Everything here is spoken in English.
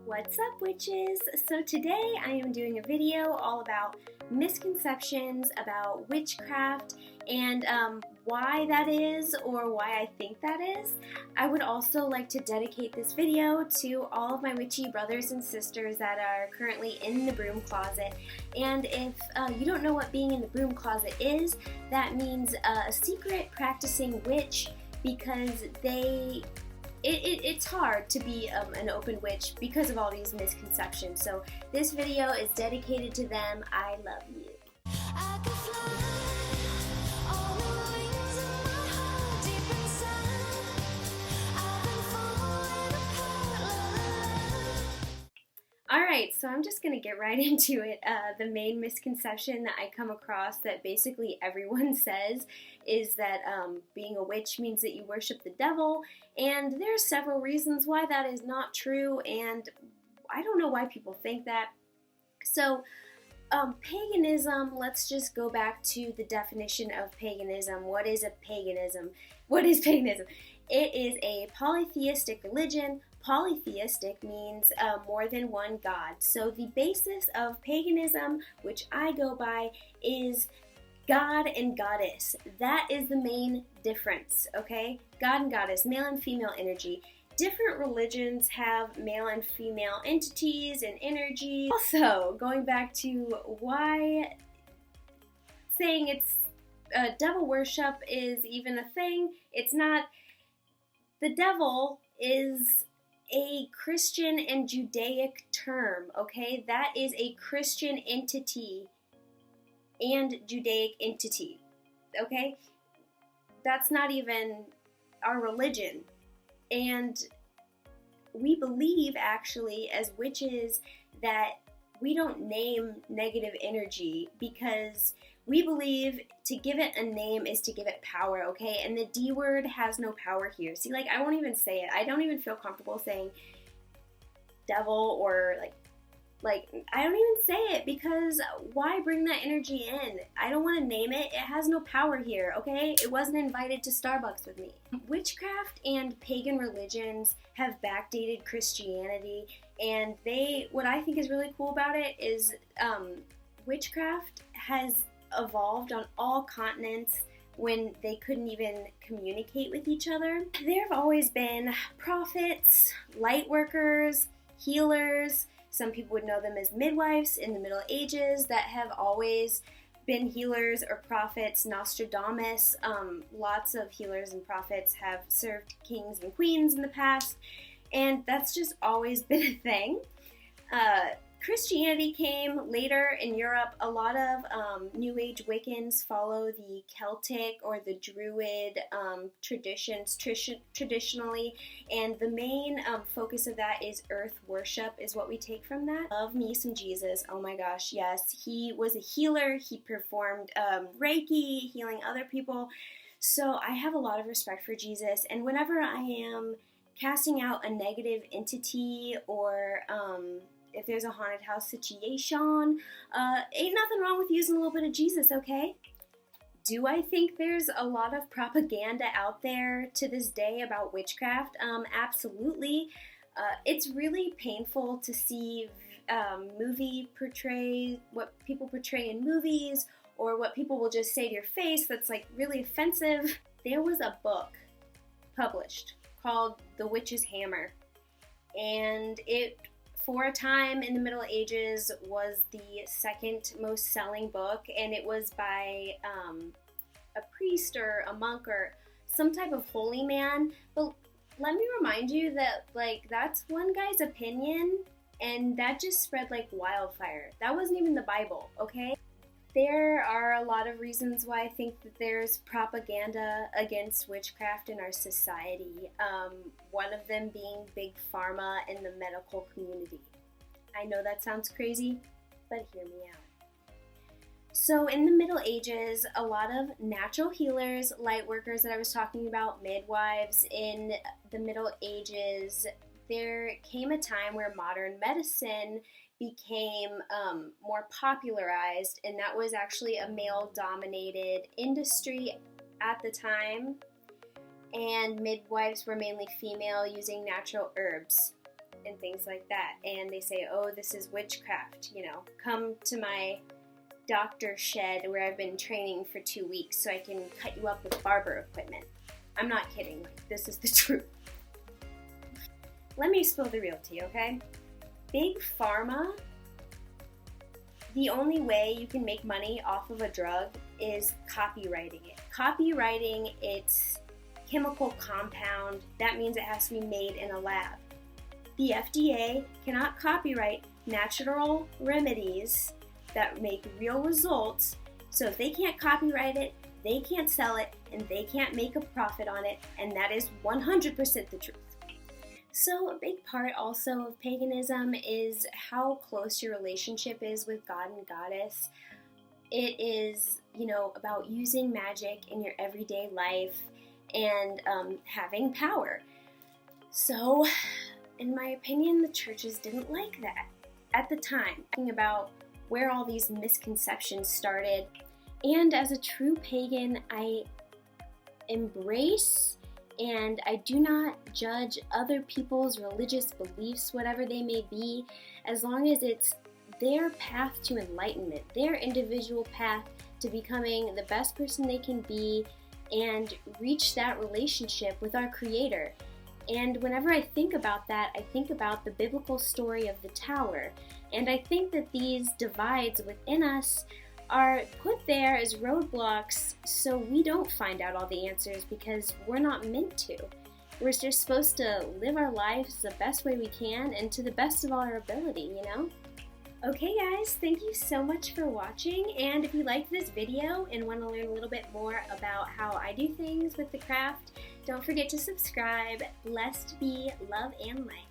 What's up, witches? So today I am doing a video all about misconceptions about witchcraft and why that is, or why I think that is. I would also like to dedicate this video to all of my witchy brothers and sisters that are currently in the broom closet. And if you don't know what being in the broom closet is, that means a secret practicing witch, because it's hard to be an open witch because of all these misconceptions. So this video is dedicated to them. I love you. I could fly on the wings of my heart deep inside. I've been falling apart. Alright, so I'm just going to get right into it. The main misconception that I come across that basically everyone says is that being a witch means that you worship the devil, and there's several reasons why that is not true, and I don't know why people think that. So, paganism, let's just go back to the definition of paganism. What is a paganism? What is paganism? It is a polytheistic religion. Polytheistic means more than one god. So the basis of paganism, which I go by, is God and goddess. That is the main difference, okay? God and goddess, male and female energy. Different religions have male and female entities and energy. Also, going back to why saying it's devil worship is even a thing, it's not. The devil is a Christian and Judaic term, okay? That is a Christian entity and Judaic entity, okay? That's not even our religion. And we believe, actually, as witches, that we don't name negative energy, because we believe to give it a name is to give it power, okay? And the D word has no power here. See, like, I won't even say it. I don't even feel comfortable saying devil or like I don't even say it, because why bring that energy in? I don't want to name it. It has no power here, okay? It wasn't invited to Starbucks with me. Witchcraft and pagan religions have backdated Christianity, and what I think is really cool about it is witchcraft has evolved on all continents when they couldn't even communicate with each other. There have always been prophets, light workers, healers. Some people would know them as midwives in the Middle Ages that have always been healers or prophets. Nostradamus, lots of healers and prophets have served kings and queens in the past, and that's just always been a thing. Christianity came later in Europe. A lot of New Age Wiccans follow the Celtic or the Druid traditions traditionally, and the main focus of that is earth worship, is what we take from that. Love me some Jesus. Oh my gosh, yes. He was a healer. He performed Reiki, healing other people. So I have a lot of respect for Jesus, and whenever I am casting out a negative entity, or if there's a haunted house situation, ain't nothing wrong with using a little bit of Jesus, okay? Do I think there's a lot of propaganda out there to this day about witchcraft? Absolutely. It's really painful to see what people portray in movies, or what people will just say to your face that's like really offensive. There was a book published called The Witch's Hammer, and it, for a time in the Middle Ages, was the second most selling book, and it was by a priest or a monk or some type of holy man. But let me remind you that, like, that's one guy's opinion, and that just spread like wildfire. That wasn't even the Bible, okay? There are a lot of reasons why I think that there's propaganda against witchcraft in our society. One of them being big pharma and the medical community. I know that sounds crazy, but hear me out. So in the Middle Ages, a lot of natural healers, light workers that I was talking about, midwives, in the Middle Ages, there came a time where modern medicine became more popularized, and that was actually a male-dominated industry at the time, and midwives were mainly female, using natural herbs. and things like that. And they say, oh, this is witchcraft, you know, come to my doctor shed where I've been training for 2 weeks so I can cut you up with barber equipment. I'm not kidding, like, this is the truth. Let me spill the real tea, okay? Big Pharma, the only way you can make money off of a drug is copywriting it. Copywriting its chemical compound, that means it has to be made in a lab. The FDA cannot copyright natural remedies that make real results, so if they can't copyright it, they can't sell it, and they can't make a profit on it, and that is 100% the truth. So a big part also of paganism is how close your relationship is with God and Goddess. It is, you know, about using magic in your everyday life and having power. So, in my opinion, the churches didn't like that at the time. Thinking about where all these misconceptions started. And as a true pagan, I embrace and I do not judge other people's religious beliefs, whatever they may be, as long as it's their path to enlightenment, their individual path to becoming the best person they can be and reach that relationship with our Creator. And whenever I think about that, I think about the biblical story of the tower. And I think that these divides within us are put there as roadblocks so we don't find out all the answers because we're not meant to. We're just supposed to live our lives the best way we can and to the best of our ability, you know? Okay guys, thank you so much for watching, and if you liked this video and want to learn a little bit more about how I do things with the craft, don't forget to subscribe. Blessed be, love, and light.